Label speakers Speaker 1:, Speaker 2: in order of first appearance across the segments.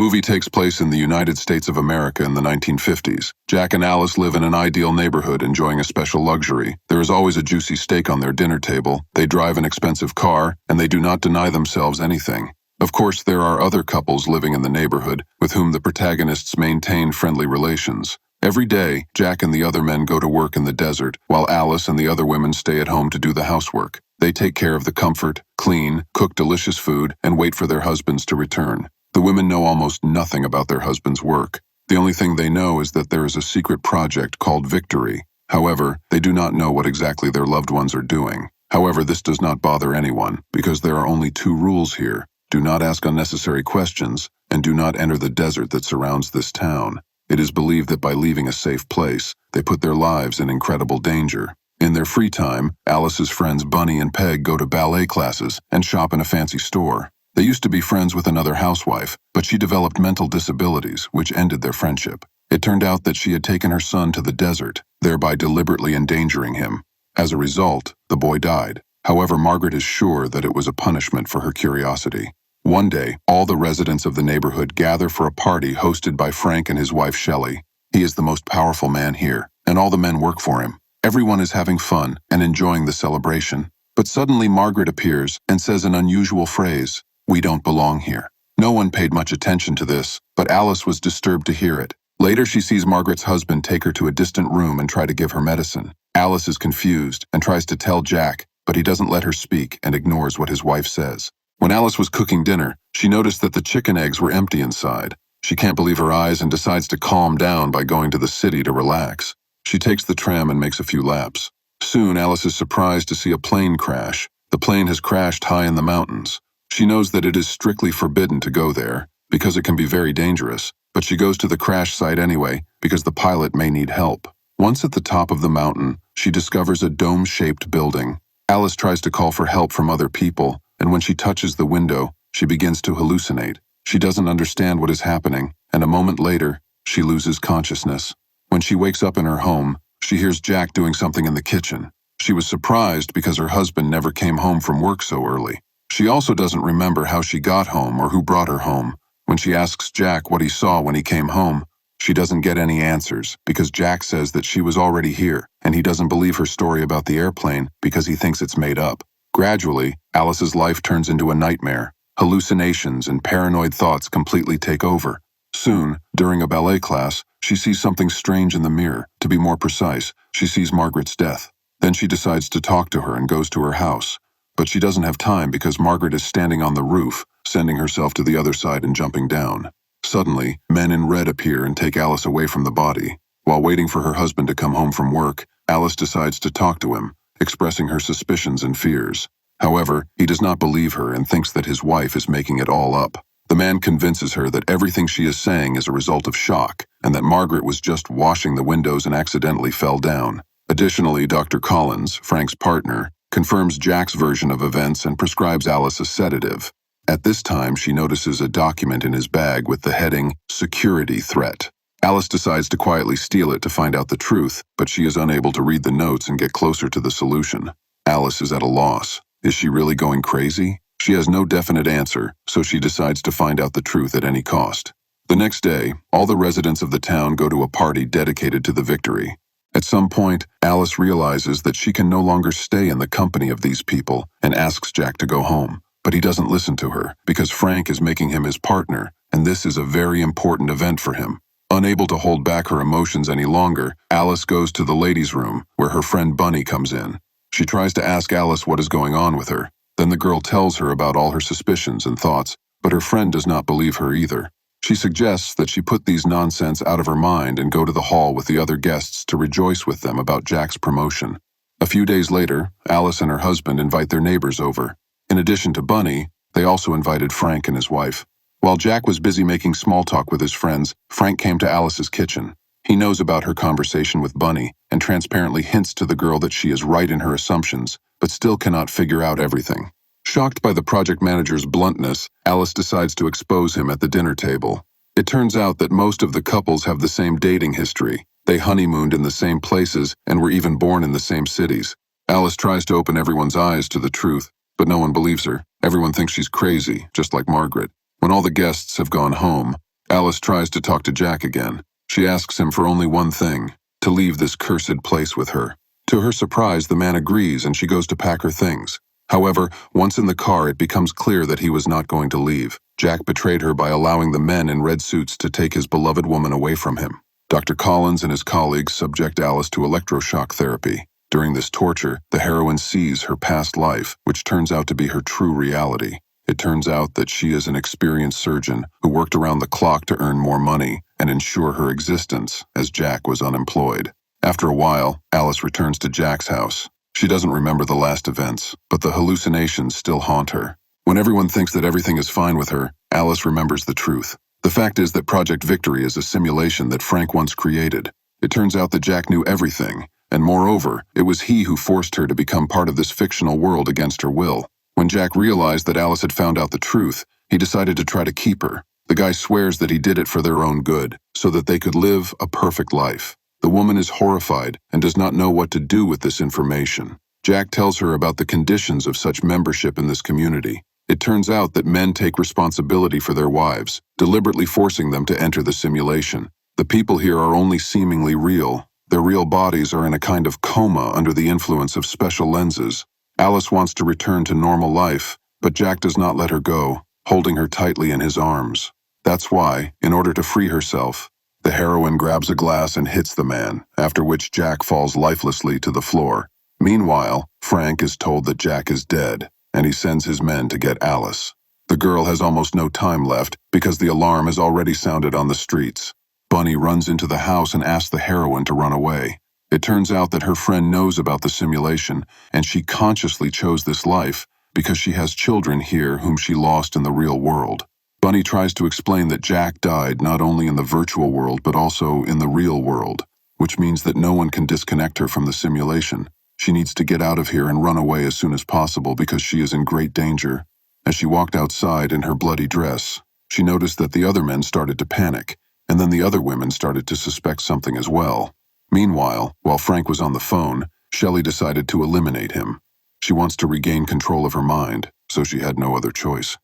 Speaker 1: movie takes place in the United States of America in the 1950s. Jack and Alice live in an ideal neighborhood enjoying a special luxury. There is always a juicy steak on their dinner table, they drive an expensive car, and they do not deny themselves anything. Of course, there are other couples living in the neighborhood with whom the protagonists maintain friendly relations. Every day, Jack and the other men go to work in the desert, while Alice and the other women stay at home to do the housework. They take care of the comfort, clean, cook delicious food, and wait for their husbands to return. The women know almost nothing about their husband's work. The only thing they know is that there is a secret project called Victory. However, they do not know what exactly their loved ones are doing. However, this does not bother anyone, because there are only two rules here. Do not ask unnecessary questions, and do not enter the desert that surrounds this town. It is believed that by leaving a safe place, they put their lives in incredible danger. In their free time, Alice's friends Bunny and Peg go to ballet classes and shop in a fancy store. They used to be friends with another housewife, but she developed mental disabilities, which ended their friendship. It turned out that she had taken her son to the desert, thereby deliberately endangering him. As a result, the boy died. However, Margaret is sure that it was a punishment for her curiosity. One day, all the residents of the neighborhood gather for a party hosted by Frank and his wife Shelley. He is the most powerful man here, and all the men work for him. Everyone is having fun and enjoying the celebration. But suddenly Margaret appears and says an unusual phrase, "We don't belong here." No one paid much attention to this, but Alice was disturbed to hear it. Later she sees Margaret's husband take her to a distant room and try to give her medicine. Alice is confused and tries to tell Jack, but he doesn't let her speak and ignores what his wife says. When Alice was cooking dinner, she noticed that the chicken eggs were empty inside. She can't believe her eyes and decides to calm down by going to the city to relax. She takes the tram and makes a few laps. Soon, Alice is surprised to see a plane crash. The plane has crashed high in the mountains. She knows that it is strictly forbidden to go there, because it can be very dangerous, but she goes to the crash site anyway, because the pilot may need help. Once at the top of the mountain, she discovers a dome-shaped building. Alice tries to call for help from other people, and when she touches the window, she begins to hallucinate. She doesn't understand what is happening, and a moment later, she loses consciousness. When she wakes up in her home, she hears Jack doing something in the kitchen. She was surprised because her husband never came home from work so early. She also doesn't remember how she got home or who brought her home. When she asks Jack what he saw when he came home, she doesn't get any answers because Jack says that she was already here, and he doesn't believe her story about the airplane because he thinks it's made up. Gradually, Alice's life turns into a nightmare. Hallucinations and paranoid thoughts completely take over. Soon, during a ballet class, she sees something strange in the mirror. To be more precise, she sees Margaret's death. Then she decides to talk to her and goes to her house. But she doesn't have time because Margaret is standing on the roof, sending herself to the other side and jumping down. Suddenly, men in red appear and take Alice away from the body. While waiting for her husband to come home from work, Alice decides to talk to him, expressing her suspicions and fears. However, he does not believe her and thinks that his wife is making it all up. The man convinces her that everything she is saying is a result of shock, and that Margaret was just washing the windows and accidentally fell down. Additionally, Dr. Collins, Frank's partner, confirms Jack's version of events and prescribes Alice a sedative. At this time, she notices a document in his bag with the heading, "Security Threat." Alice decides to quietly steal it to find out the truth, but she is unable to read the notes and get closer to the solution. Alice is at a loss. Is she really going crazy? She has no definite answer, so she decides to find out the truth at any cost. The next day, all the residents of the town go to a party dedicated to the Victory. At some point, Alice realizes that she can no longer stay in the company of these people and asks Jack to go home. But he doesn't listen to her because Frank is making him his partner, and this is a very important event for him. Unable to hold back her emotions any longer, Alice goes to the ladies' room where her friend Bunny comes in. She tries to ask Alice what is going on with her. Then the girl tells her about all her suspicions and thoughts, but her friend does not believe her either. She suggests that she put these nonsense out of her mind and go to the hall with the other guests to rejoice with them about Jack's promotion. A few days later, Alice and her husband invite their neighbors over. In addition to Bunny, they also invited Frank and his wife. While Jack was busy making small talk with his friends, Frank came to Alice's kitchen. He knows about her conversation with Bunny and transparently hints to the girl that she is right in her assumptions, but still cannot figure out everything. Shocked by the project manager's bluntness, Alice decides to expose him at the dinner table. It turns out that most of the couples have the same dating history. They honeymooned in the same places and were even born in the same cities. Alice tries to open everyone's eyes to the truth, but no one believes her. Everyone thinks she's crazy, just like Margaret. When all the guests have gone home, Alice tries to talk to Jack again. She asks him for only one thing: to leave this cursed place with her. To her surprise, the man agrees and she goes to pack her things. However, once in the car, it becomes clear that he was not going to leave. Jack betrayed her by allowing the men in red suits to take his beloved woman away from him. Dr. Collins and his colleagues subject Alice to electroshock therapy. During this torture, the heroine sees her past life, which turns out to be her true reality. It turns out that she is an experienced surgeon who worked around the clock to earn more money and ensure her existence, as Jack was unemployed. After a while, Alice returns to Jack's house. She doesn't remember the last events, but the hallucinations still haunt her. When everyone thinks that everything is fine with her, Alice remembers the truth. The fact is that Project Victory is a simulation that Frank once created. It turns out that Jack knew everything, and moreover, it was he who forced her to become part of this fictional world against her will. When Jack realized that Alice had found out the truth, he decided to try to keep her. The guy swears that he did it for their own good, so that they could live a perfect life. The woman is horrified and does not know what to do with this information. Jack tells her about the conditions of such membership in this community. It turns out that men take responsibility for their wives, deliberately forcing them to enter the simulation. The people here are only seemingly real. Their real bodies are in a kind of coma under the influence of special lenses. Alice wants to return to normal life, but Jack does not let her go, holding her tightly in his arms. That's why, in order to free herself, the heroine grabs a glass and hits the man, after which Jack falls lifelessly to the floor. Meanwhile, Frank is told that Jack is dead, and he sends his men to get Alice. The girl has almost no time left because the alarm has already sounded on the streets. Bunny runs into the house and asks the heroine to run away. It turns out that her friend knows about the simulation, and she consciously chose this life because she has children here whom she lost in the real world. Bunny tries to explain that Jack died not only in the virtual world but also in the real world, which means that no one can disconnect her from the simulation. She needs to get out of here and run away as soon as possible because she is in great danger. As she walked outside in her bloody dress, she noticed that the other men started to panic, and then the other women started to suspect something as well. Meanwhile, while Frank was on the phone, Shelley decided to eliminate him. She wants to regain control of her mind, so she had no other choice.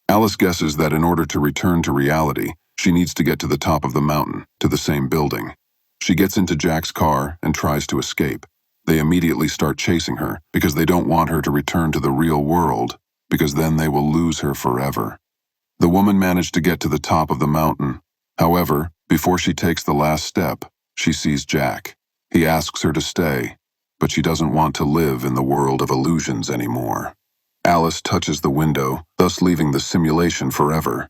Speaker 1: Alice guesses that in order to return to reality, she needs to get to the top of the mountain, to the same building. She gets into Jack's car and tries to escape. They immediately start chasing her because they don't want her to return to the real world, because then they will lose her forever. The woman managed to get to the top of the mountain. However, before she takes the last step, she sees Jack. He asks her to stay, but she doesn't want to live in the world of illusions anymore. Alice touches the window, thus leaving the simulation forever.